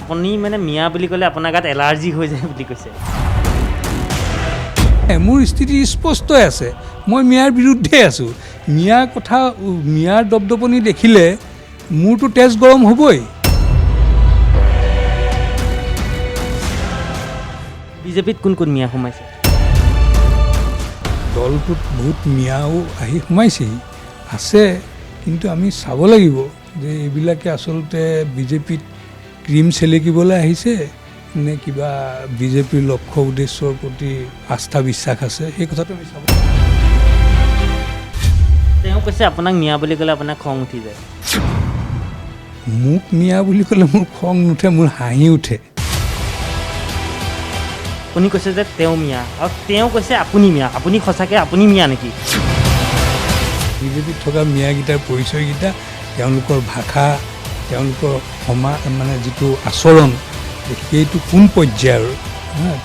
আপুনি মানে মিয়া বুলি ক'লে আপোনাৰ গাত এলাৰ্জি হৈ যায় বুলি কৈছে। মোৰ স্থিতি স্পষ্টই আছে, মই মিয়াৰ বিৰুদ্ধে আছোঁ। মিয়াৰ দপদপনি দেখিলে মোৰতো তেজ গৰম হ'বই। বিজেপিত কোন কোন মিয়া সোমাইছে? দলটোত বহুত মিয়াও আহি সোমাইছেহি, আছে, কিন্তু আমি চাব লাগিব যে এইবিলাকে আচলতে বিজেপিত ক্ৰীম চেলেকিবলৈ আহিছে নে কিবা বিজেপিৰ লক্ষ্য উদ্দেশ্যৰ প্ৰতি আস্থা বিশ্বাস আছে, সেই কথাটো আমি চাব। তেওঁ কৈছে আপোনাক মিয়া বুলি ক'লে আপোনাৰ খং উঠি যায়। মোক মিয়া বুলি ক'লে মোৰ খং নুঠে, মোৰ হাঁহি উঠে। আপুনি কৈছে যে তেওঁ মিয়া, আৰু তেওঁ কৈছে আপুনি মিয়া। আপুনি সঁচাকৈ আপুনি মিয়া নেকি? বিজেপিত থকা মিয়াকেইটাৰ পৰিচয়কেইটা, তেওঁলোকৰ ভাষা, তেওঁলোকৰ মানে যিটো আচৰণ, সেইটো কোন পৰ্যায়ৰ,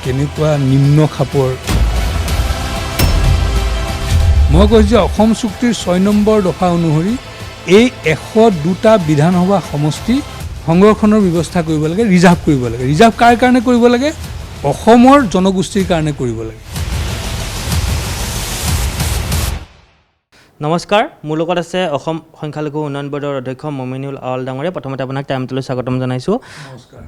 কেনেকুৱা নিম্ন খাপৰ। মই কৈছোঁ যে অসম চুক্তিৰ 6 নম্বৰ দফা অনুসৰি এই 102টা বিধানসভা সমষ্টি সংৰক্ষণৰ ব্যৱস্থা কৰিব লাগে, ৰিজাৰ্ভ কৰিব লাগে। ৰিজাৰ্ভ কাৰ কাৰণে কৰিব লাগে? অসমৰ জনগোষ্ঠীৰ কাৰণে কৰিব লাগে। নমস্কাৰ, মোৰ লগত আছে অসম সংখ্যালঘু উন্নয়ন বৰ্ডৰ অধ্যক্ষ মমিনুল আউৱাল ডাঙৰীয়া। প্ৰথমতে আপোনাক টাইমটোলৈ স্বাগতম জনাইছোঁ। নমস্কাৰ।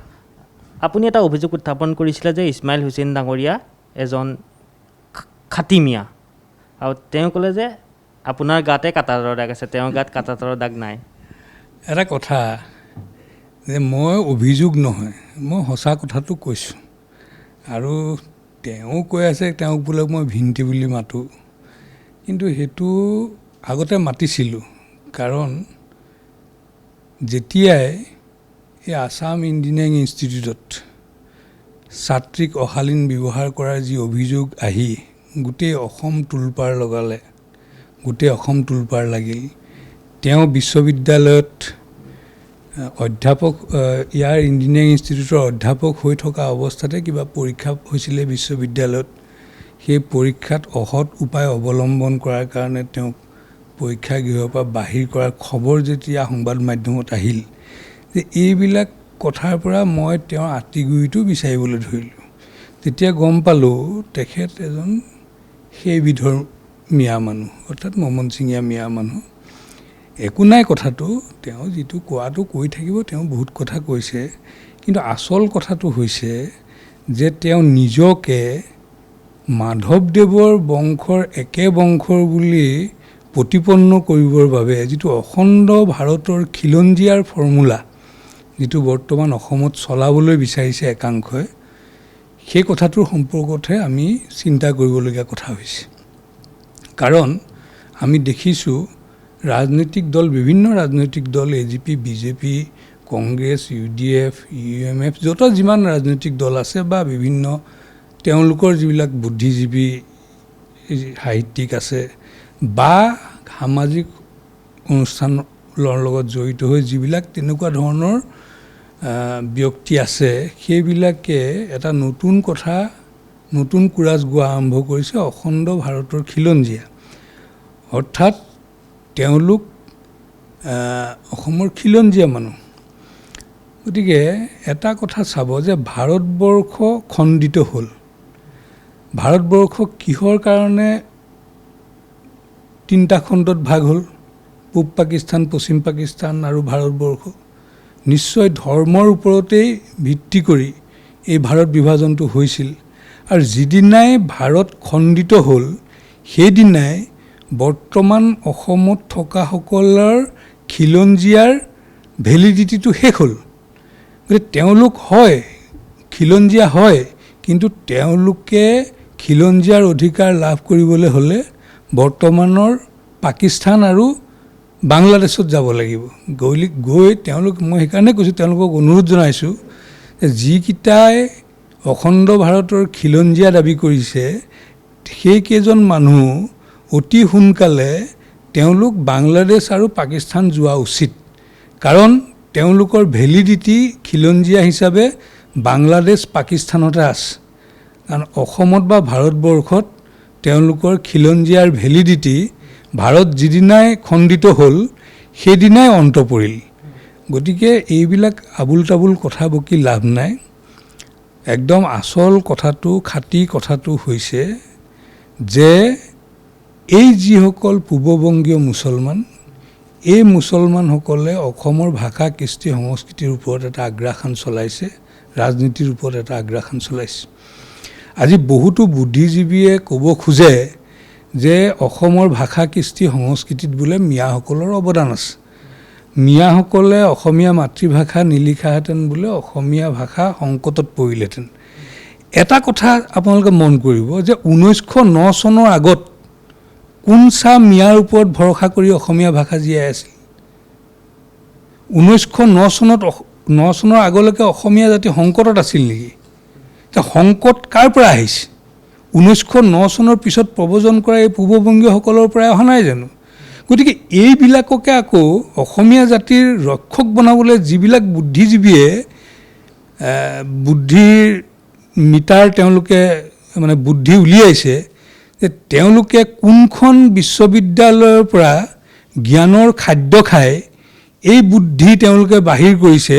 আপুনি এটা অভিযোগ উত্থাপন কৰিছিলে যে ইছমাইল হুছেইন ডাঙৰীয়া এজন খাটি মিয়া, আৰু তেওঁ ক'লে যে আপোনাৰ গাতে কাটাৰৰ দাগ আছে, তেওঁৰ গাত কাটাৰৰ দাগ নাই। এটা কথা যে মই অভিযোগ নহয়, মই সঁচা কথাটো কৈছোঁ। আৰু তেওঁ কৈ আছে তেওঁক বোলে মই ভিন্তি বুলি মাতোঁ, কিন্তু সেইটো আগতে মাতিছিলোঁ। কাৰণ যেতিয়াই এই আছাম ইঞ্জিনিয়াৰিং ইনষ্টিটিউটত ছাত্ৰীক অশালীন ব্যৱহাৰ কৰাৰ যি অভিযোগ আহি গোটেই অসম তোলপাৰ লগালে, গোটেই অসম তোলপাৰ লাগিল। তেওঁ বিশ্ববিদ্যালয়ত অধ্যাপক, ইয়াৰ ইঞ্জিনিয়াৰিং ইনষ্টিটিউটৰ অধ্যাপক হৈ থকা অৱস্থাতে কিবা পৰীক্ষা হৈছিলে বিশ্ববিদ্যালয়ত। সেই পৰীক্ষাত অসৎ উপায় অৱলম্বন কৰাৰ কাৰণে তেওঁক পৰীক্ষাগৃহৰ পৰা বাহিৰ কৰাৰ খবৰ যেতিয়া সংবাদ মাধ্যমত আহিল, যে এইবিলাক কথাৰ পৰা মই তেওঁৰ আঁতিগুৰিটো বিচাৰিবলৈ ধৰিলোঁ। তেতিয়া গম পালোঁ তেখেত এজন সেইবিধৰ মিয়া মানুহ, অৰ্থাৎ মমনচিঙীয়া মিয়া মানুহ। একো নাই কথাটো, তেওঁ যিটো কোৱাটো কৈ থাকিব, তেওঁ বহুত কথা কৈছে। কিন্তু আচল কথাটো হৈছে যে তেওঁ নিজকে মাধৱদেৱৰ বংশৰ একে বংশৰ বুলি প্ৰতিপন্ন কৰিবৰ বাবে যিটো অখণ্ড ভাৰতৰ খিলঞ্জীয়াৰ ফৰ্মুলা, যিটো বৰ্তমান অসমত চলাবলৈ বিচাৰিছে একাংশই, সেই কথাটোৰ সম্পৰ্কতহে আমি চিন্তা কৰিবলগীয়া কথা হৈছে। কাৰণ আমি দেখিছোঁ ৰাজনৈতিক দল, বিভিন্ন ৰাজনৈতিক দল, AGP, BJP, Congress, UDF, UMF, যত যিমান ৰাজনৈতিক দল আছে বা বিভিন্ন তেওঁলোকৰ যিবিলাক বুদ্ধিজীৱী সাহিত্যিক আছে বা সামাজিক অনুষ্ঠানৰ লগত জড়িত হৈ যিবিলাক তেনেকুৱা ধৰণৰ ব্যক্তি আছে, সেইবিলাকে এটা নতুন কথা, নতুন কোৰাজ গোৱা আৰম্ভ কৰিছে, অখণ্ড ভাৰতৰ খিলঞ্জীয়া। অৰ্থাৎ তেওঁলোক অসমৰ খিলঞ্জীয়া মানুহ। গতিকে এটা কথা চাব যে ভাৰতবৰ্ষ খণ্ডিত হ'ল। ভাৰতবৰ্ষ কিহৰ কাৰণে 3টা খণ্ডত ভাগ হ'ল? পূব পাকিস্তান, পশ্চিম পাকিস্তান আৰু ভাৰতবৰ্ষ। নিশ্চয় ধৰ্মৰ ওপৰতেই ভিত্তি কৰি এই ভাৰত বিভাজনটো হৈছিল। আৰু যিদিনাই ভাৰত খণ্ডিত হ'ল, সেইদিনাই বৰ্তমান অসমত থকাসকলৰ খিলঞ্জীয়াৰ ভেলিডিটিটো শেষ হ'ল। গতিকে তেওঁলোক হয় খিলঞ্জীয়া হয়, কিন্তু তেওঁলোকে খিলঞ্জীয়াৰ অধিকাৰ লাভ কৰিবলৈ হ'লে বৰ্তমানৰ পাকিস্তান আৰু বাংলাদেশত যাব লাগিব। গৈ তেওঁলোক, মই সেইকাৰণে কৈছোঁ, তেওঁলোকক অনুৰোধ জনাইছোঁ যে যিকেইটাই অখণ্ড ভাৰতৰ খিলঞ্জীয়া দাবী কৰিছে, সেইকেইজন মানুহ অতি সোনকালে তেওঁলোক বাংলাদেশ আৰু পাকিস্তান যোৱা উচিত। কাৰণ তেওঁলোকৰ ভেলিডিটি খিলঞ্জীয়া হিচাপে বাংলাদেশ, পাকিস্তানতে আছে। কাৰণ অসমত বা ভাৰতবৰ্ষত তেওঁলোকৰ খিলঞ্জীয়াৰ ভেলিডিটি ভাৰত যিদিনাই খণ্ডিত হ'ল, সেইদিনাই অন্ত পৰিল। গতিকে এইবিলাক আবুল তাবুল কথা বকি লাভ নাই। একদম আচল কথাটো খাটি কথাটো হৈছে যে এই যিসকল পূৰ্ববংগীয় মুছলমান, এই মুছলমানসকলে অসমৰ ভাষা কৃষ্টি সংস্কৃতিৰ ওপৰত এটা আগ্ৰাসন চলাইছে, ৰাজনীতিৰ ওপৰত এটা আগ্ৰাসন চলাইছে। আজি বহুতো বুদ্ধিজীৱীয়ে ক'ব খোজে যে অসমৰ ভাষা কৃষ্টি সংস্কৃতিত বোলে মিয়াসকলৰ অৱদান আছে, মিয়াসকলে অসমীয়া মাতৃভাষা নিলিখাহেঁতেন বোলে অসমীয়া ভাষা সংকটত পৰিলেহেঁতেন। এটা কথা আপোনালোকে মন কৰিব যে 1909 চনৰ আগত কোন চা মিয়াৰ ওপৰত ভৰসা কৰি অসমীয়া ভাষা জীয়াই আছিল? 1909 চনৰ আগলৈকে অসমীয়া জাতি সংকটত আছিল নেকি? সংকট কাৰ পৰা আহিছে? 1909 চনৰ পিছত প্ৰব্ৰজন কৰা এই পূৰ্ববংগীয়সকলৰ পৰাই অহা নাই জানো? গতিকে এইবিলাককে আকৌ অসমীয়া জাতিৰ ৰক্ষক বনাবলৈ যিবিলাক বুদ্ধিজীৱীয়ে বুদ্ধিৰ মিটাৰ তেওঁলোকে মানে বুদ্ধি উলিয়াইছে, যে তেওঁলোকে কোনখন বিশ্ববিদ্যালয়ৰ পৰা জ্ঞানৰ খাদ্য খাই এই বুদ্ধি তেওঁলোকে বাহিৰ কৰিছে,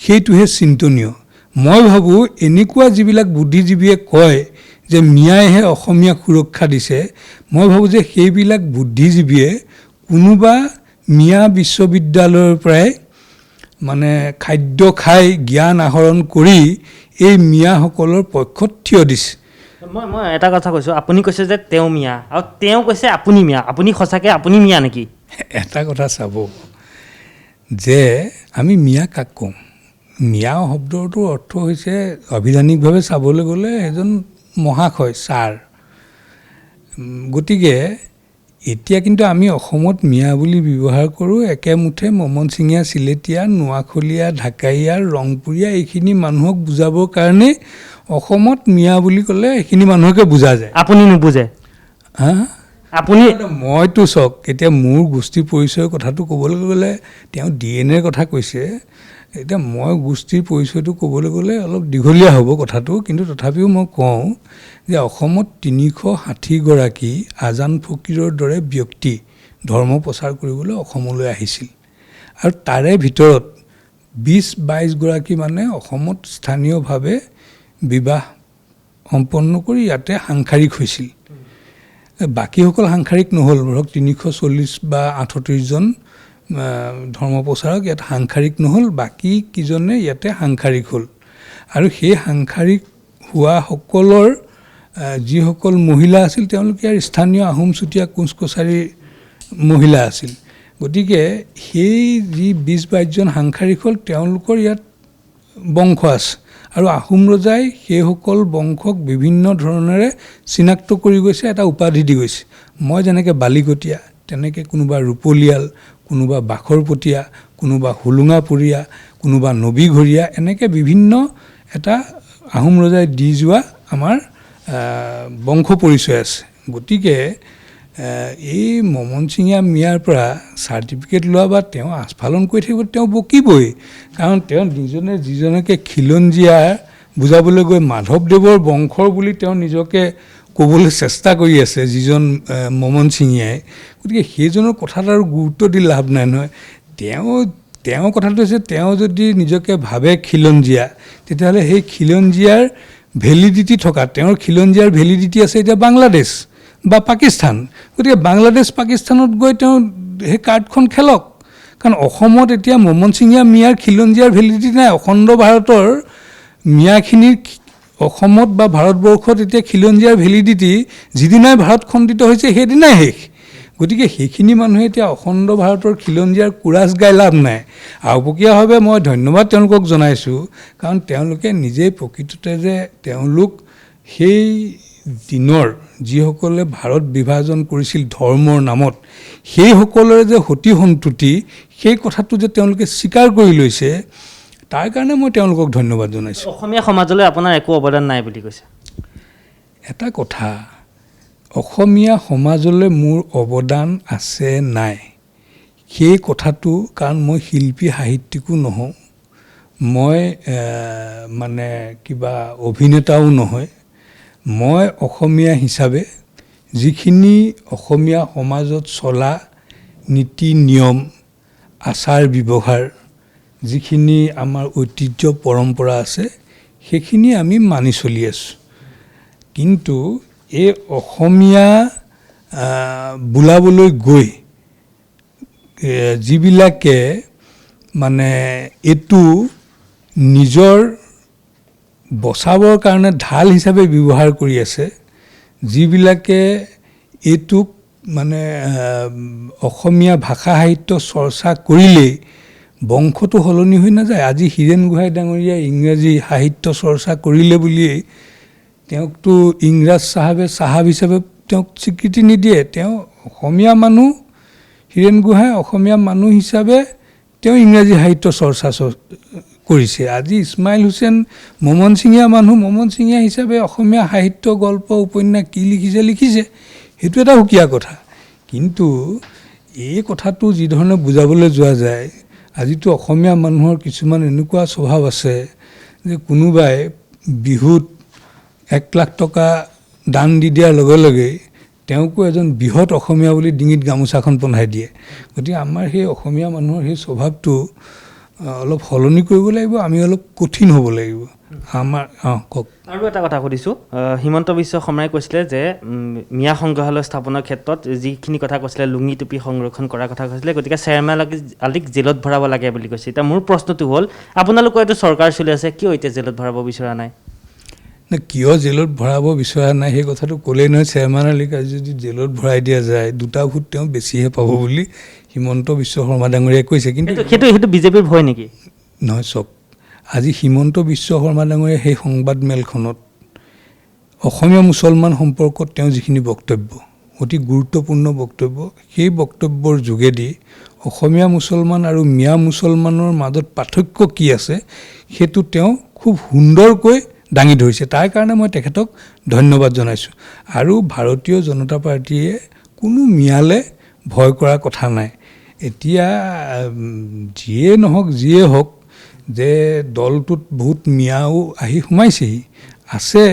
সেইটোহে চিন্তনীয়। মই ভাবোঁ এনেকুৱা যিবিলাক বুদ্ধিজীৱীয়ে কয় যে মিয়াইহে অসমীয়াক সুৰক্ষা দিছে, মই ভাবোঁ যে সেইবিলাক বুদ্ধিজীৱীয়ে কোনোবা মিয়া বিশ্ববিদ্যালয়ৰ পৰাই মানে খাদ্য খাই জ্ঞান আহৰণ কৰি এই মিয়াসকলৰ পক্ষত থিয় দিছে। মই এটা কথা কৈছোঁ, আপুনি কৈছে যে তেওঁ মিয়া আৰু তেওঁ কৈছে আপুনি মিয়া, আপুনি সঁচাকৈ আপুনি মিয়া নেকি? এটা কথা চাব যে আমি মিয়া কাক কওঁ? মিয়া শব্দটোৰ অৰ্থ হৈছে অভিধানিকভাৱে চাবলৈ গ'লে এজন মহাশয়, ছাৰ। গতিকে এতিয়া কিন্তু আমি অসমত মিয়া বুলি ব্যৱহাৰ কৰোঁ একেমুঠে মমনচিঙীয়া, চিলেটীয়া, নোৱাখলীয়া, ঢাকাইয়া, ৰংপুৰীয়া এইখিনি মানুহক বুজাবৰ কাৰণে অসমত মিয়া বুলি ক'লে এইখিনি মানুহকে বুজা যায়। আপুনি নুবুজে? হা, আপুনি মইতো চাওক, এতিয়া মোৰ গোষ্ঠী পৰিচয়ৰ কথাটো ক'বলৈ গ'লে তেওঁ DNA কথা কৈছে, এতিয়া মই গোষ্ঠীৰ পৰিচয়টো ক'বলৈ গ'লে অলপ দীঘলীয়া হ'ব কথাটো, কিন্তু তথাপিও মই কওঁ যে অসমত 360গৰাকী আজান ফকীৰৰ দৰে ব্যক্তি ধৰ্ম প্ৰচাৰ কৰিবলৈ অসমলৈ আহিছিল, আৰু তাৰে ভিতৰত 20-22গৰাকী মানে অসমত স্থানীয়ভাৱে বিবাহ সম্পন্ন কৰি ইয়াতে সাংসাৰিক হৈছিল। বাকীসকল সাংসাৰিক নহ'ল, ধৰক 340 বা 38জন ধৰ্মপ্ৰচাৰক ইয়াত সাংসাৰিক নহ'ল, বাকী কিজনে ইয়াতে সাংসাৰিক হ'ল। আৰু সেই সাংসাৰিক হোৱাসকলৰ যিসকল মহিলা আছিল তেওঁলোকে ইয়াৰ স্থানীয় আহোম চুতীয়া কোঁচ কছাৰীৰ মহিলা আছিল। গতিকে সেই যি 20-22জন সাংসাৰিক হ'ল, তেওঁলোকৰ ইয়াত বংশ আছে, আৰু আহোম ৰজাই সেইসকল বংশক বিভিন্ন ধৰণেৰে চিনাক্ত কৰি গৈছে, এটা উপাধি দি গৈছে। মই যেনেকৈ বালিকটীয়া, তেনেকৈ কোনোবা ৰূপলীয়াল, কোনোবা বাখৰপটীয়া, কোনোবা হুলুঙাপুৰীয়া, কোনোবা নবীঘৰীয়া, এনেকৈ বিভিন্ন এটা আহোম ৰজাই দি যোৱা আমাৰ বংশ পৰিচয় আছে। গতিকে এই মমনচিঙীয়া মিয়াৰ পৰা চাৰ্টিফিকেট লোৱা বা তেওঁ আস্ফালন কৰি থাকিব, তেওঁ বকিবই, কাৰণ তেওঁ নিজনে যিজনকে খিলঞ্জীয়া বুজাবলৈ গৈ মাধৱদেৱৰ বংশৰ বুলি তেওঁ নিজকে ক'বলৈ চেষ্টা কৰি আছে যিজন মমনচিঙীয়াই। গতিকে সেইজনৰ কথাত আৰু গুৰুত্ব দি লাভ নাই নহয়। তেওঁ কথাটো হৈছে, তেওঁ যদি নিজকে ভাবে খিলঞ্জীয়া, তেতিয়াহ'লে সেই খিলঞ্জীয়াৰ ভেলিডিটি থকা, তেওঁৰ খিলঞ্জীয়াৰ ভেলিডিটি আছে এতিয়া বাংলাদেশ বা পাকিস্তান। গতিকে বাংলাদেশ পাকিস্তানত গৈ তেওঁ সেই কাৰ্ডখন খেলক, কাৰণ অসমত এতিয়া মমনচিঙীয়া মিয়াৰ খিলঞ্জীয়াৰ ভেলিডিটি নাই। অখণ্ড ভাৰতৰ মিয়াখিনিৰ অসমত বা ভাৰতবৰ্ষত এতিয়া খিলঞ্জীয়াৰ ভেলিডিটি যিদিনাই ভাৰত খণ্ডিত হৈছে সেইদিনাই শেষ। গতিকে সেইখিনি মানুহে এতিয়া অখণ্ড ভাৰতৰ খিলঞ্জীয়াৰ কোৰাছ গাই লাভ নাই। আওপকীয়াভাৱে মই ধন্যবাদ তেওঁলোকক জনাইছোঁ, কাৰণ তেওঁলোকে নিজেই প্ৰকৃততে যে তেওঁলোক সেই দিনৰ যিসকলে ভাৰত বিভাজন কৰিছিল ধৰ্মৰ নামত, সেইসকলৰে যে সতি সন্ততি, সেই কথাটো যে তেওঁলোকে স্বীকাৰ কৰি লৈছে, তাৰ কাৰণে মই তেওঁলোকক ধন্যবাদ জনাইছোঁ। অসমীয়া সমাজলৈ আপোনাৰ একো অৱদান নাই বুলি কৈছে? এটা কথা, অসমীয়া সমাজলৈ মোৰ অৱদান আছে নাই সেই কথাটো, কাৰণ মই শিল্পী সাহিত্যিকো নহওঁ, মই মানে কিবা অভিনেতাও নহয়, মই অসমীয়া হিচাপে যিখিনি অসমীয়া সমাজত চলা নীতি নিয়ম, আচাৰ ব্যৱহাৰ, যিখিনি আমাৰ ঐতিহ্য পৰম্পৰা আছে সেইখিনি আমি মানি চলি আছোঁ। কিন্তু এই অসমীয়া বোলাবলৈ গৈ যিবিলাকে মানে এইটো নিজৰ বচাবৰ কাৰণে ঢাল হিচাপে ব্যৱহাৰ কৰি আছে, যিবিলাকে এইটোক মানে অসমীয়া ভাষা সাহিত্য চৰ্চা কৰিলেই বংশটো সলনি হৈ নাযায়। আজি হীৰেণ গোহাঁই ডাঙৰীয়াই ইংৰাজী সাহিত্য চৰ্চা কৰিলে বুলিয়েই তেওঁকতো ইংৰাজ চাহাব হিচাপে তেওঁক স্বীকৃতি নিদিয়ে। তেওঁ অসমীয়া মানুহ, হীৰেণ গোহাঁই অসমীয়া মানুহ হিচাপে তেওঁ ইংৰাজী সাহিত্য চৰ্চা কৰিছে। আজি ইছমাইল হুছেইন মমন সিঙীয়া মানুহ, মমন সিঙীয়া হিচাপে অসমীয়া সাহিত্য গল্প উপন্যাস কি লিখিছে সেইটো এটা সুকীয়া কথা। কিন্তু এই কথাটো যিধৰণে বুজাবলৈ যোৱা যায়, আজিতো অসমীয়া মানুহৰ কিছুমান এনেকুৱা স্বভাৱ আছে যে কোনোবাই বিহুত 1 লাখ টকা দান দি দিয়াৰ লগে লগে তেওঁকো এজন বৃহৎ অসমীয়া বুলি ডিঙিত গামোচাখন বন্ধাই দিয়ে। গতিকে আমাৰ সেই অসমীয়া মানুহৰ সেই স্বভাৱটো অলপ সলনি কৰিব লাগিব, আমি অলপ কঠিন হ'ব লাগিব আমাৰ। কওক। আৰু এটা কথা সুধিছোঁ, হিমন্ত বিশ্ব শৰ্মাই কৈছিলে যে মিয়া সংগ্ৰহালয় স্থাপনৰ ক্ষেত্ৰত যিখিনি কথা কৈছিলে, লুঙি টুপি সংৰক্ষণ কৰাৰ কথা কৈছিলে, গতিকে চেয়াৰমেন আলীক জেলত ভৰাব লাগে বুলি কৈছে। এতিয়া মোৰ প্ৰশ্নটো হ'ল, আপোনালোকৰ এইটো চৰকাৰ চলি আছে, কিয় এতিয়া জেলত ভৰাব বিচৰা নাই? কিয় জেলত ভৰাব বিচৰা নাই সেই কথাটো ক'লেই নহয়। চেয়াৰমেন আলীক আজি যদি জেলত ভৰাই দিয়া যায় 2টা ভোট তেওঁ বেছিহে পাব বুলি হিমন্ত বিশ্ব শৰ্মা ডাঙৰীয়াই কৈছে। কিন্তু সেইটো বিজেপিৰ ভয় নেকি? নহয়, চাওক, আজি হিমন্ত বিশ্ব শৰ্মা ডাঙৰীয়াই সেই সংবাদমেলখনত অসমীয়া মুছলমান সম্পৰ্কত তেওঁ যিখিনি বক্তব্য, অতি গুৰুত্বপূৰ্ণ বক্তব্য, সেই বক্তব্যৰ যোগেদি অসমীয়া মুছলমান আৰু মিয়া মুছলমানৰ মাজত পাৰ্থক্য কি আছে সেইটো তেওঁ খুব সুন্দৰকৈ দাঙি ধৰিছে। তাৰ কাৰণে মই তেখেতক ধন্যবাদ জনাইছোঁ। আৰু ভাৰতীয় জনতা পাৰ্টীয়ে কোনো মিয়ালে ভয় কৰাৰ কথা নাই। এতিয়া যিয়ে হওক যে দলটোত বহুত মিয়াও আহি সোমাইছেহি আছে,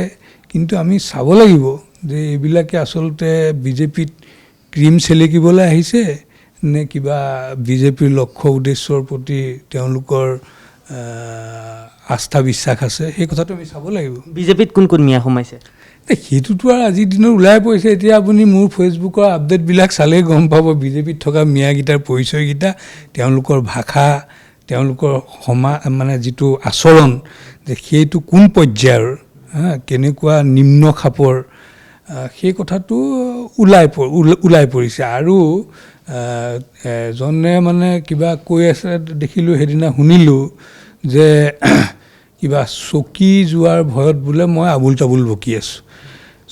কিন্তু আমি চাব লাগিব যে এইবিলাকে আচলতে বিজেপিত ক্ৰীম চেলেকিবলৈ আহিছে নে কিবা বিজেপিৰ লক্ষ্য উদ্দেশ্যৰ প্ৰতি তেওঁলোকৰ আস্থা বিশ্বাস আছে, সেই কথাটো আমি চাব লাগিব। বিজেপিত কোন কোন মিয়া সোমাইছে সেইটোতো আৰু আজিৰ দিনত ওলাই পৰিছে। এতিয়া আপুনি মোৰ ফেচবুকৰ আপডেটবিলাক চালেই গম পাব বিজেপিত থকা মিয়াকেইটাৰ পৰিচয়কেইটা, তেওঁলোকৰ ভাষা, তেওঁলোকৰ মানে যিটো আচৰণ, যে সেইটো কোন পৰ্যায়ৰ, কেনেকুৱা নিম্ন খাপৰ, সেই কথাটো ওলাই পৰিছে। আৰু এজনে মানে কিবা কৈ আছে দেখিলোঁ, সেইদিনা শুনিলোঁ যে কিবা চকী যোৱাৰ ভয়ত বোলে মই আবুল তাবুল বকি আছোঁ।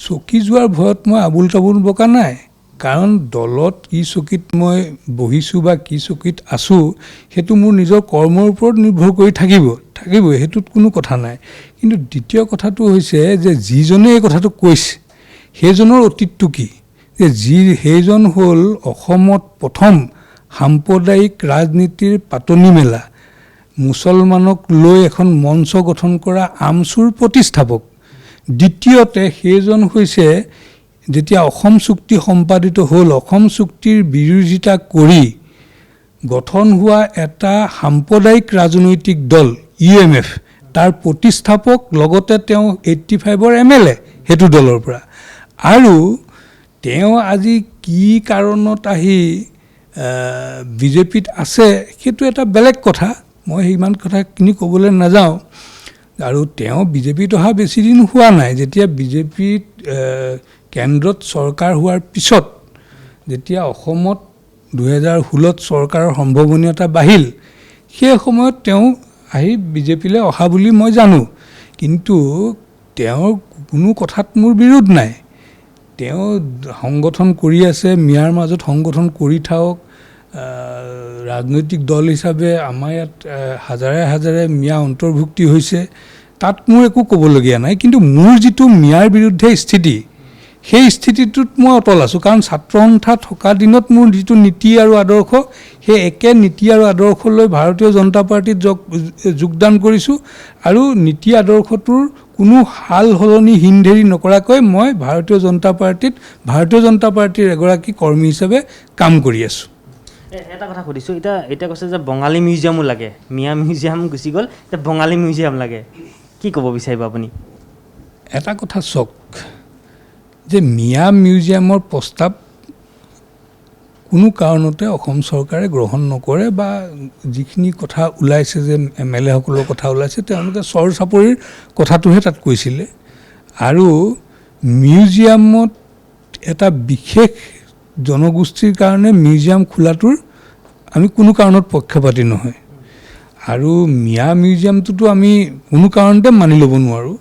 চকী যোৱাৰ ভয়ত মই আবুল তাবুল বকা নাই, কাৰণ দলত কি চকীত মই বহিছোঁ বা কি চকীত আছোঁ সেইটো মোৰ নিজৰ কৰ্মৰ ওপৰত নিৰ্ভৰ কৰি থাকিবই, সেইটোত কোনো কথা নাই। কিন্তু দ্বিতীয় কথাটো হৈছে যে যিজনে এই কথাটো কৈছে সেইজনৰ অতীতটো কি, যে সেইজন হ'ল অসমত প্ৰথম সাম্প্ৰদায়িক ৰাজনীতিৰ পাতনি মেলা, মুছলমানক লৈ এখন মঞ্চ গঠন কৰা আমচুৰ প্ৰতিষ্ঠাপক। দ্বিতীয়তে সেইজন হৈছে যেতিয়া অসম চুক্তি সম্পাদিত হ'ল, অসম চুক্তিৰ বিৰোধিতা কৰি গঠন হোৱা এটা সাম্প্ৰদায়িক ৰাজনৈতিক দল UMF, তাৰ প্ৰতিষ্ঠাপক, লগতে তেওঁ 85ৰ MLA সেইটো দলৰ পৰা। আৰু তেওঁ আজি কি কাৰণত আহি বিজেপিত আছে সেইটো এটা বেলেগ কথা, মই সিমান কথাখিনি ক'বলৈ নাযাওঁ। আৰু তেওঁ বিজেপিত অহা বেছি দিন হোৱা নাই। যেতিয়া বিজেপিত কেন্দ্ৰত চৰকাৰ হোৱাৰ পিছত, যেতিয়া অসমত 2016ত চৰকাৰৰ সম্ভাৱনীয়তা বাঢ়িল, সেই সময়ত তেওঁ আহি বিজেপিলৈ অহা বুলি মই জানো। কিন্তু তেওঁৰ কোনো কথাত মোৰ বিৰোধ নাই। তেওঁ সংগঠন কৰি আছে, মিয়াৰ মাজত সংগঠন কৰি থাকক। ৰাজনৈতিক দল হিচাপে আমাৰ ইয়াত হাজাৰে হাজাৰে মিয়া অন্তৰ্ভুক্তি হৈছে, তাত মোৰ একো ক'বলগীয়া নাই। কিন্তু মোৰ যিটো মিয়াৰ বিৰুদ্ধে স্থিতি, সেই স্থিতিটোত মই অটল আছোঁ। কাৰণ ছাত্ৰ সন্থা থকা দিনত মোৰ যিটো নীতি আৰু আদৰ্শ, সেই একে নীতি আৰু আদৰ্শ লৈ ভাৰতীয় জনতা পাৰ্টীত যোগদান কৰিছোঁ। আৰু নীতি আদৰ্শটোৰ কোনো সাল সলনি হিনধেৰি নকৰাকৈ মই ভাৰতীয় জনতা পাৰ্টীৰ এগৰাকী কৰ্মী হিচাপে কাম কৰি আছোঁ। এটা কথা সুধিছোঁ এতিয়া কৈছে যে বঙালী মিউজিয়ামো লাগে, মিয়া মিউজিয়াম গুচি গ'ল, এতিয়া বঙালী মিউজিয়াম লাগে, কি ক'ব বিচাৰিব আপুনি? এটা কথা চাওক যে মিয়া মিউজিয়ামৰ প্ৰস্তাৱ কোনো কাৰণতে অসম চৰকাৰে গ্ৰহণ নকৰে, বা যিখিনি কথা ওলাইছে যে MLA সকলৰ কথা ওলাইছে তেওঁলোকে চৰ চাপৰিৰ কথাটোহে তাত কৈছিলে। আৰু মিউজিয়ামত এটা বিশেষ জনগোষ্ঠীৰ কাৰণে মিউজিয়াম খোলাটোৰ আমি কোনো কাৰণত পক্ষপাতী নহয়। আৰু মিয়া মিউজিয়ামটোতো আমি কোনো কাৰণতে মানি ল'ব নোৱাৰোঁ।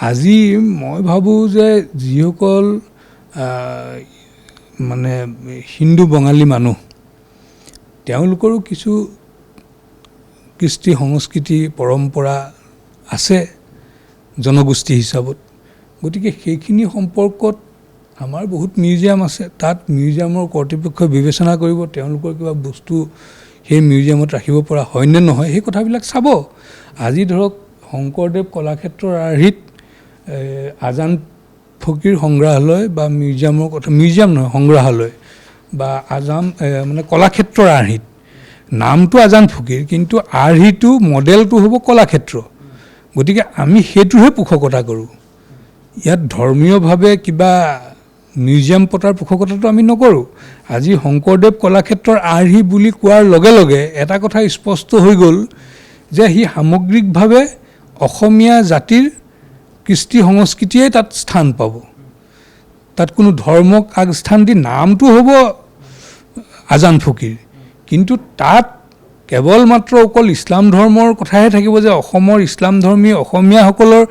আজি মই ভাবোঁ যে যিসকল মানে হিন্দু বঙালী মানুহ, তেওঁলোকৰো কিছু কৃষ্টি সংস্কৃতি পৰম্পৰা আছে জনগোষ্ঠী হিচাপত। গতিকে সেইখিনি সম্পৰ্কত আমাৰ বহুত মিউজিয়াম আছে, তাত মিউজিয়ামৰ কৰ্তৃপক্ষই বিবেচনা কৰিব তেওঁলোকৰ কিবা বস্তু সেই মিউজিয়ামত ৰাখিব পৰা হয়নে নহয়, সেই কথাবিলাক চাব। আজি ধৰক শংকৰদেৱ কলাক্ষেত্ৰৰ আৰ্হিত আজান ফকীৰ সংগ্ৰহালয় বা মিউজিয়ামৰ কথা, মিউজিয়াম নহয় সংগ্ৰহালয় বা মানে কলাক্ষেত্ৰৰ আৰ্হিত, নামটো আজান ফকীৰ কিন্তু আৰ্হিটো মডেলটো হ'ব কলাক্ষেত্ৰ। গতিকে আমি সেইটোহে পোষকতা কৰোঁ। ইয়াত ধৰ্মীয়ভাৱে কিবা মিউজিয়াম পতাৰ পোষকতাটো আমি নকৰোঁ। আজি শংকৰদেৱ কলাক্ষেত্ৰৰ আৰ্হি বুলি কোৱাৰ লগে লগে এটা কথা স্পষ্ট হৈ গ'ল যে সি সামগ্ৰিকভাৱে অসমীয়া জাতিৰ কৃষ্টি সংস্কৃতিয়ে তাত স্থান পাব। তাত কোনো ধৰ্মক আগস্থান দি নামটো হ'ব আজান ফকীৰ, কিন্তু তাত কেৱল মাত্ৰ অকল ইছলাম ধৰ্মৰ কথাহে থাকিব যে অসমৰ ইছলাম ধৰ্মী অসমীয়াসকলৰ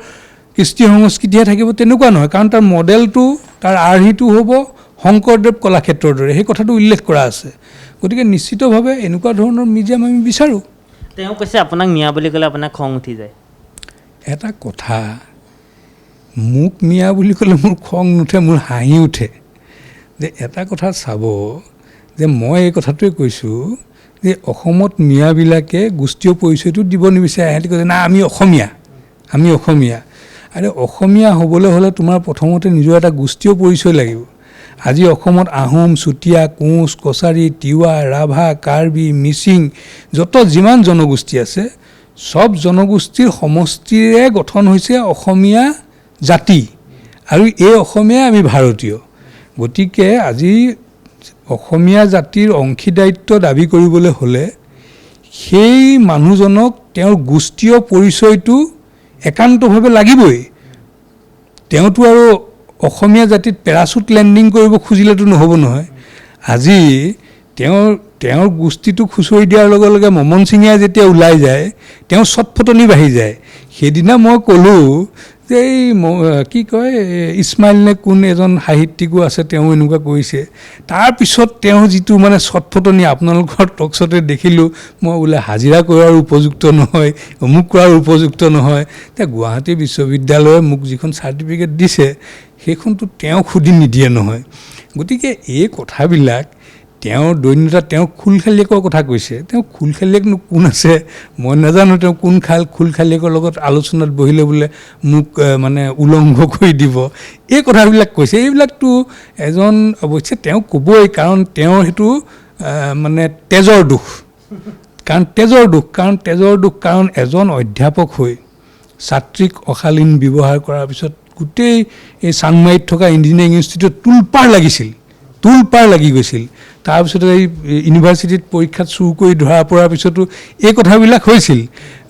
কৃষ্টি সংস্কৃতিহে থাকিব, তেনেকুৱা নহয়। কাৰণ তাৰ মডেলটো, তাৰ আৰ্হিটো হ'ব শংকৰদেৱ কলাক্ষেত্ৰৰ দৰে, সেই কথাটো উল্লেখ কৰা আছে। গতিকে নিশ্চিতভাৱে এনেকুৱা ধৰণৰ মিউজিয়াম আমি বিচাৰোঁ। তেওঁ কৈছে আপোনাক মিয়া বুলি ক'লে আপোনাৰ খং উঠি যায়। এটা কথা, মোক মিয়া বুলি ক'লে মোৰ খং নুঠে, মোৰ হাঁহি উঠে। যে এটা কথা চাব যে মই এই কথাটোৱে কৈছোঁ যে অসমত মিয়াবিলাকে গোষ্ঠীয় পৰিচয়টো দিব নিবিচাৰে। সিহঁতি কৈছে না আমি অসমীয়া, আমি অসমীয়া। আৰু অসমীয়া হ'বলৈ হ'লে তোমাৰ প্ৰথমতে নিজৰ এটা গোষ্ঠীয় পৰিচয় লাগিব। আজি অসমত আহোম, চুতীয়া, কোঁচ, কছাৰী, তিৱা, ৰাভা, কাৰ্বি, মিচিং, যিমান জনগোষ্ঠী আছে চব জনগোষ্ঠীৰ সমষ্টিৰে গঠন হৈছে অসমীয়া জাতি, আৰু এই অসমীয়াই আমি ভাৰতীয়। গতিকে আজি অসমীয়া জাতিৰ অংশীদাৰিত্ব দাবী কৰিবলৈ হ'লে সেই মানুহজনক তেওঁৰ গোষ্ঠীয় পৰিচয়টো একান্তভাৱে লাগিবই। তেওঁতো আৰু অসমীয়া জাতিত পেৰাচুট লেণ্ডিং কৰিব খুজিলেতো নহ'ব নহয়। আজি তেওঁৰ গোষ্ঠীটো খুচৰি দিয়াৰ লগে লগে মমন সিঙে যেতিয়া ওলাই যায় তেওঁ চটফটনি বাঢ়ি যায়। সেইদিনা মই ক'লোঁ যে এই কি কয় ইছমাইল নে কোন এজন সাহিত্যিকো আছে, তেওঁ এনেকুৱা কৰিছে। তাৰপিছত তেওঁ যিটো মানে চটফটনি আপোনালোকৰ টকশ্বতে দেখিলোঁ, মই বোলে হাজিৰা কৰাৰ উপযুক্ত নহয়, অমুক কৰাৰ উপযুক্ত নহয়। এতিয়া গুৱাহাটী বিশ্ববিদ্যালয়ে মোক যিখন চাৰ্টিফিকেট দিছে সেইখনতো তেওঁ সুধি নিদিয়ে নহয়। গতিকে এই কথাবিলাক তেওঁৰ দৈন্যতা, তেওঁ খুলখালীয়েকৰ কথা কৈছে। তেওঁ খুলখালীয়েকনো কোন আছে মই নাজানো। তেওঁ কোন খুলখালীয়েকৰ লগত আলোচনাত বহিলে বোলে মোক মানে উলংঘ কৰি দিব, এই কথাবিলাক কৈছে। এইবিলাকতো এজন অৱশ্যে তেওঁ ক'বই, কাৰণ তেওঁৰ সেইটো মানে তেজৰ দুখ। কাৰণ এজন অধ্যাপক হৈ ছাত্ৰীক অশালীন ব্যৱহাৰ কৰাৰ পিছত গোটেই এই চানমাৰীত থকা ইঞ্জিনিয়াৰিং ইনষ্টিটিউট তুলপাৰ লাগি গৈছিল। তাৰপিছতে এই ইউনিভাৰ্চিটিত পৰীক্ষাত চুৰ কৰি ধৰা পৰাৰ পিছতো এই কথাবিলাক হৈছিল।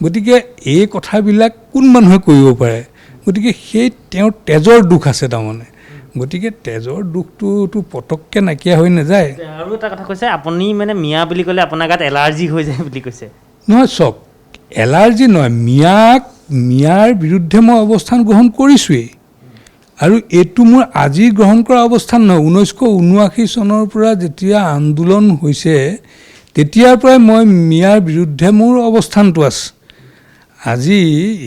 গতিকে এই কথাবিলাক কোন মানুহে কৰিব পাৰে? গতিকে সেই তেওঁৰ তেজৰ দুখ আছে তাৰমানে। গতিকে তেজৰ দুখটোতো পটককৈ নাইকিয়া হৈ নাযায়। আৰু এটা কথা কৈছে, আপুনি মানে মিয়া বুলি ক'লে আপোনাৰ গাত এলাৰ্জি হৈ যায় বুলি কৈছে। নহয় চাওক, এলাৰ্জি নহয়, মিয়াৰ বিৰুদ্ধে মই অৱস্থান গ্ৰহণ কৰিছোঁৱেই। আৰু এইটো মোৰ আজি গ্ৰহণ কৰা অৱস্থান নহয়। 1979 চনৰ পৰা যেতিয়া আন্দোলন হৈছে তেতিয়াৰ পৰাই মই মিয়াৰ বিৰুদ্ধে মোৰ অৱস্থানটো আছে। আজি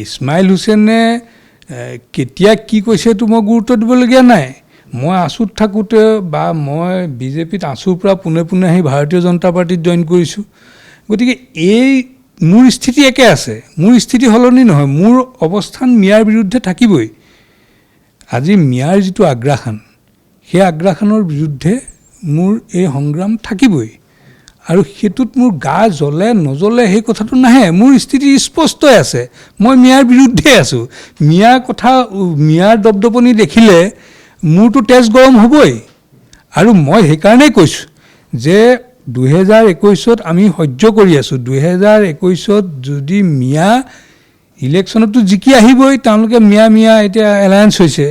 ইছমাইল হুছেইনে কেতিয়া কি কৈছে এইটো মই গুৰুত্ব দিবলগীয়া নাই। মই আছুত থাকোঁতে বা মই বিজেপিত আছুৰ পৰা পোনে পোনে আহি ভাৰতীয় জনতা পাৰ্টীত জইন কৰিছোঁ। গতিকে মোৰ স্থিতি একে আছে, মোৰ স্থিতি সলনি নহয়। মোৰ অৱস্থান মিয়াৰ বিৰুদ্ধে থাকিবই। আজি মিয়াৰ যিটো আগ্ৰাসন, সেই আগ্ৰাসনৰ বিৰুদ্ধে মোৰ এই সংগ্ৰাম থাকিবই। আৰু সেইটোত মোৰ গা জ্বলে নজ্বলে সেই কথাটো নাহে। মোৰ স্থিতি স্পষ্টই আছে, মই মিয়াৰ বিৰুদ্ধে আছোঁ। মিয়াৰ দপদপনি দেখিলে মোৰতো তেজ গৰম হ'বই। আৰু মই সেইকাৰণেই কৈছোঁ যে 2021 আমি সহ্য কৰি আছোঁ। 2021 যদি মিয়া ইলেকশ্যনতো জিকি আহিবই, তেওঁলোকে মিয়া এতিয়া এলায়েন্স হৈছে।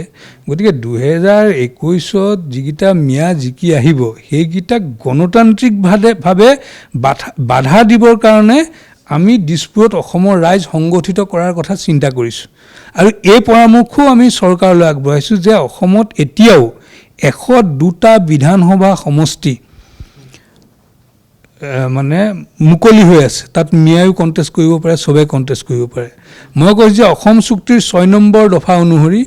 গতিকে 2021 যিকেইটা মিয়া জিকি আহিব সেইকেইটাক গণতান্ত্ৰিকভাৱে বাধা দিবৰ কাৰণে আমি দিছপুৰত অসমৰ ৰাইজ সংগঠিত কৰাৰ কথা চিন্তা কৰিছোঁ। আৰু এই পৰামৰ্শও আমি চৰকাৰলৈ আগবঢ়াইছোঁ যে অসমত এতিয়াও 102টা বিধানসভা সমষ্টি মানে মুকলি হৈ আছে, তাত মিয়ায়ো কণ্টেষ্ট কৰিব পাৰে, চবেই কণ্টেষ্ট কৰিব পাৰে। মই কৈছোঁ যে অসম চুক্তিৰ 6 নম্বৰ দফা অনুসৰি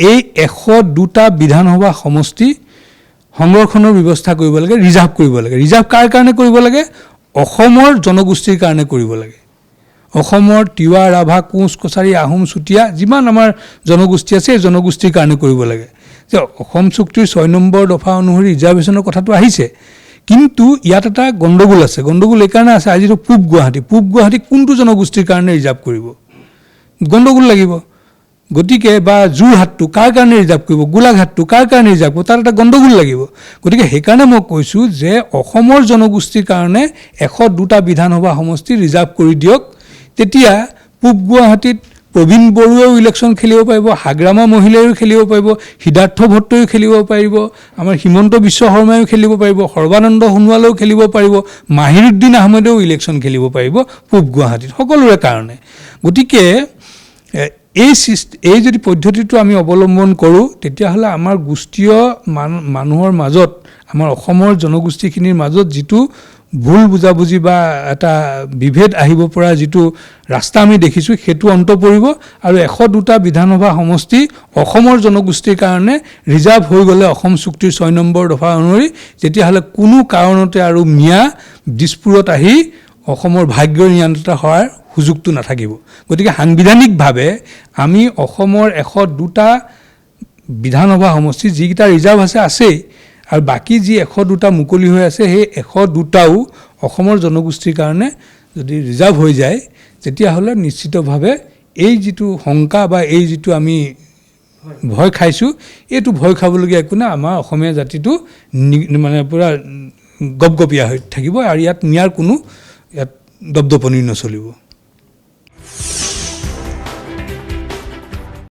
এই 102টা বিধানসভা সমষ্টি সংৰক্ষণৰ ব্যৱস্থা কৰিব লাগে, ৰিজাৰ্ভ কৰিব লাগে। ৰিজাৰ্ভ কাৰ কাৰণে কৰিব লাগে? অসমৰ জনগোষ্ঠীৰ কাৰণে কৰিব লাগে। অসমৰ তিৱা, ৰাভা, কোঁচ, কছাৰী, আহোম, চুতীয়া যিমান আমাৰ জনগোষ্ঠী আছে এই জনগোষ্ঠীৰ কাৰণে কৰিব লাগে। যে অসম চুক্তিৰ 6 নম্বৰ দফা অনুসৰি ৰিজাৰ্ভেশ্যনৰ কথাটো আহিছে, কিন্তু ইয়াত এটা গণ্ডগোল আছে। গণ্ডগোল এইকাৰণে আছে, আজিতো পূব গুৱাহাটী কোনটো জনগোষ্ঠীৰ কাৰণে ৰিজাৰ্ভ কৰিব? গণ্ডগোল লাগিব। গতিকে বা যোৰহাটটো কাৰ কাৰণে ৰিজাৰ্ভ কৰিব, গোলাঘাটটো কাৰ কাৰণে ৰিজাৰ্ভ কৰিব, তাত এটা গণ্ডগোল লাগিব। গতিকে সেইকাৰণে মই কৈছোঁ যে অসমৰ জনগোষ্ঠীৰ কাৰণে 102টা বিধানসভা সমষ্টি ৰিজাৰ্ভ কৰি দিয়ক। তেতিয়া পূব গুৱাহাটীত প্ৰবীণ বড়োৱেও ইলেকশ্যন খেলিব পাৰিব, হাগ্ৰামা মহিলাইও খেলিব পাৰিব, সিদ্ধাৰ্থ ভট্টইও খেলিব পাৰিব, আমাৰ হিমন্ত বিশ্ব শৰ্মাইও খেলিব পাৰিব, সৰ্বানন্দ সোণোৱালেও খেলিব পাৰিব, মাহিৰুদ্দিন আহমেদেও ইলেকশ্যন খেলিব পাৰিব পূব গুৱাহাটীত, সকলোৰে কাৰণে। গতিকে এই যদি পদ্ধতিটো আমি অৱলম্বন কৰোঁ তেতিয়াহ'লে আমাৰ গোষ্ঠীয় মানুহৰ মাজত, আমাৰ অসমৰ জনগোষ্ঠীখিনিৰ মাজত যিটো ভুল বুজাবুজি বা এটা বিভেদ আহিব পৰা যিটো ৰাস্তা আমি দেখিছোঁ সেইটো অন্ত পৰিব। আৰু 102টা বিধানসভা সমষ্টি অসমৰ জনগোষ্ঠীৰ কাৰণে ৰিজাৰ্ভ হৈ গ'লে অসম চুক্তিৰ 6 নম্বৰ দফা অনুসৰি, তেতিয়াহ'লে কোনো কাৰণতে আৰু মিয়া দিছপুৰত আহি অসমৰ ভাগ্যৰ নিয়ন্ত্ৰণা হোৱাৰ সুযোগটো নাথাকিব। গতিকে সাংবিধানিকভাৱে আমি অসমৰ 102টা বিধানসভা সমষ্টি যিকেইটা ৰিজাৰ্ভ আছেই, আৰু বাকী যি 102টা মুকলি হৈ আছে সেই 102টাও অসমৰ জনগোষ্ঠীৰ কাৰণে যদি ৰিজাৰ্ভ হৈ যায় তেতিয়াহ'লে নিশ্চিতভাৱে এই যিটো শংকা বা এই যিটো আমি ভয় খাইছোঁ এইটো ভয় খাবলগীয়া একো নাই। আমাৰ অসমীয়া জাতিটো মানে পূৰা গপগপীয়া হৈ থাকিব আৰু ইয়াত মিয়াৰ কোনো ইয়াত দপদপনি নচলিব।